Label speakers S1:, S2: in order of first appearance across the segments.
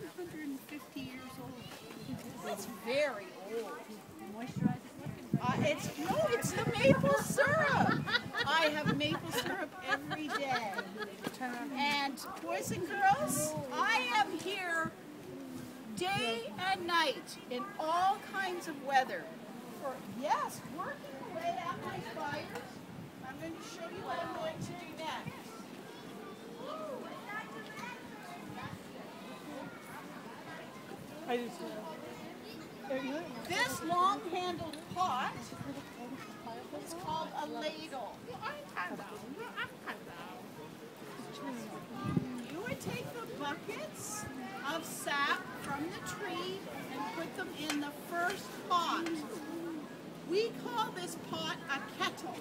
S1: 150 years old. That's very old. It's the maple syrup. I have maple syrup every day. And boys and girls, I am here day and night in all kinds of weather. Yes, working away at my fires. I'm going to show you what I'm going to do next. This long-handled pot is called a ladle. You would take the buckets of sap from the tree and put them in the first pot. We call this pot a kettle.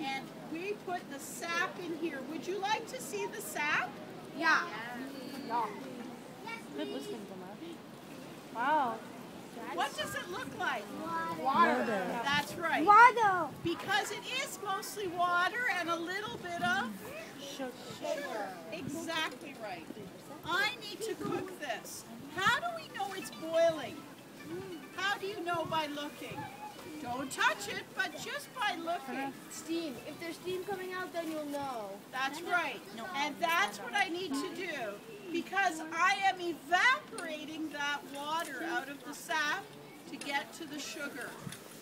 S1: And we put the sap in here. Would you like to see the sap? Yeah.
S2: Good listening to that. Wow.
S1: What does it look like?
S2: Water.
S1: That's right.
S3: Water.
S1: Because it is mostly water and a little bit of sugar. Exactly right. I need to cook this. How do we know it's boiling? How do you know by looking? Don't touch it, but just by looking.
S3: Steam. If there's steam coming out, then you'll know.
S1: That's right. And that's what I need to do. Because I am evaporating that water out of the sap to get to the sugar.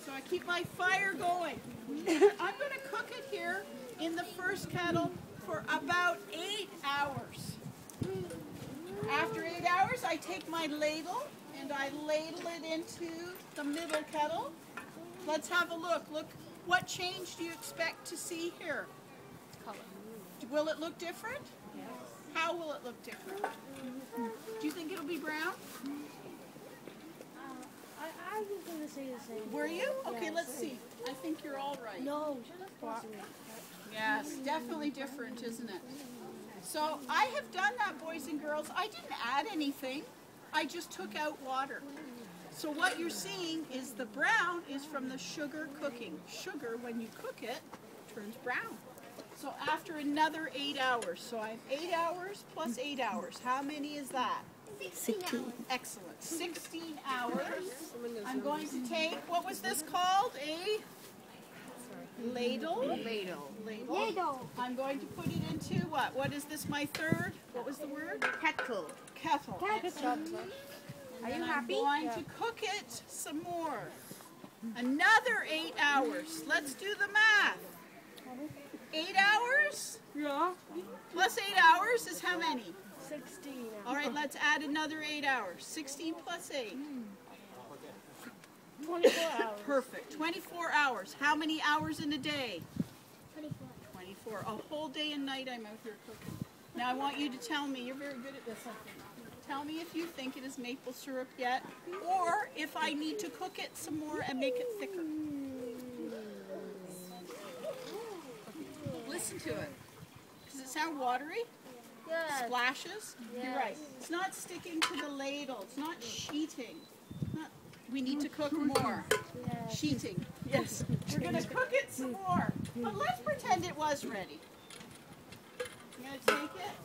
S1: So I keep my fire going. I'm going to cook it here in the first kettle for about 8 hours. After 8 hours, I take my ladle and I ladle it into the middle kettle. Let's have a look. Look, what change do you expect to see here?
S2: Color.
S1: Will it look different? Yes. How will it look different? Do you think it'll be brown?
S3: I was going to say the same.
S1: Were you? Okay,
S3: Yes.
S1: let's see. I think you're all right.
S3: No.
S1: Yes, definitely different, isn't it? So I have done that, boys and girls. I didn't add anything. I just took out water. So what you're seeing is the brown is from the sugar cooking. Sugar, when you cook it, turns brown. So after another 8 hours, so I have 8 hours plus 8 hours. How many is that?
S3: 16.
S1: Excellent. 16 hours. I'm going to take, what was this called? A ladle?
S3: Ladle.
S1: I'm going to put it into what? What is this, my third? What was the word?
S3: Kettle.
S1: Kettle.
S3: Are you
S1: I'm
S3: happy?
S1: going to cook it some more. Another 8 hours. Let's do the math. 8 hours?
S3: Yeah.
S1: Plus 8 hours is how many?
S3: 16.
S1: All right, let's add another 8 hours. 16 plus 8.
S3: 24 hours.
S1: Perfect. 24 hours. How many hours in a day?
S3: 24.
S1: 24. A whole day and night I'm out here cooking. Now I want you to tell me, you're very good at this, I think. Tell me if you think it is maple syrup yet, or if I need to cook it some more and make it thicker. Listen to it. Does it sound watery?
S3: Yes.
S1: Splashes?
S3: Yes.
S1: You're right. It's not sticking to the ladle. It's not sheeting. We need to cook more.
S3: Yes.
S1: Sheeting. Yes. We're going to cook it some more. But let's pretend it was ready. You going to take it?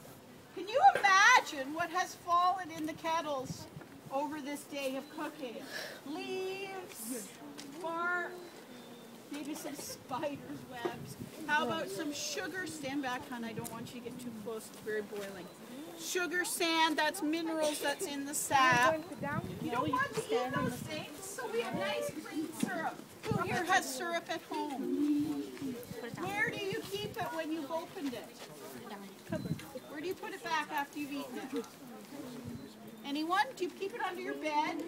S1: Can you imagine what has fallen in the kettles over this day of cooking? Leaves, bark, maybe some spiders' webs. How about some sugar? Stand back, hon. I don't want you to get too close. It's very boiling. Sugar, sand, that's minerals that's in the sap. You don't want to eat those things, so we have nice clean syrup. Who here has syrup at home? Where do you keep it when you've opened it? Where do you put it back after you've eaten it? Anyone? Do you keep it under your bed?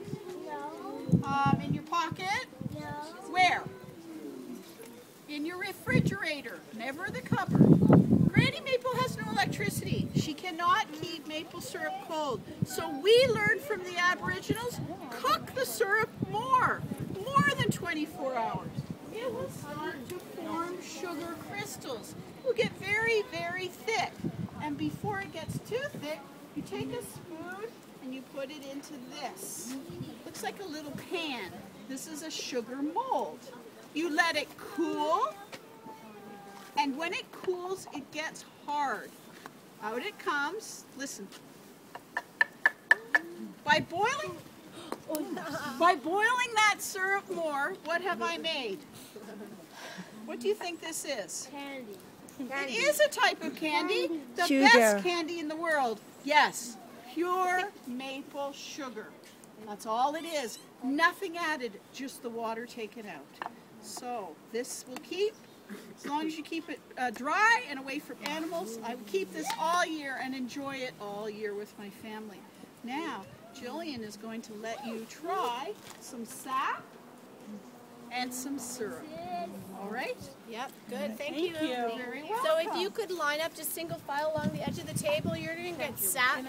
S3: No.
S1: In your pocket?
S3: No.
S1: Where? In your refrigerator, never the cupboard. Granny Maple has no electricity. She cannot keep maple syrup cold. So we learned from the Aboriginals, cook the syrup more than 24 hours. It will start to form sugar crystals. It will get very, very thick. And before it gets too thick, you take a spoon and you put it into this. Looks like a little pan. This is a sugar mold. You let it cool, and when it cools, it gets hard. Out it comes. Listen. By boiling that syrup more, what have I made? What do you think this is?
S3: Candy.
S1: It is a type of candy. The
S2: Sugar.
S1: best candy in the world. Yes, pure maple sugar. That's all it is. Nothing added, just the water taken out. So this will keep, as long as you keep it dry and away from animals, I will keep this all year and enjoy it all year with my family. Now, Jillian is going to let you try some sap and some syrup. All right?
S4: Yep, good. Thank
S1: Thank
S4: you.
S1: you. Very
S4: So if
S1: welcome.
S4: you could line up just single file along the edge of the table, you're going to get sap.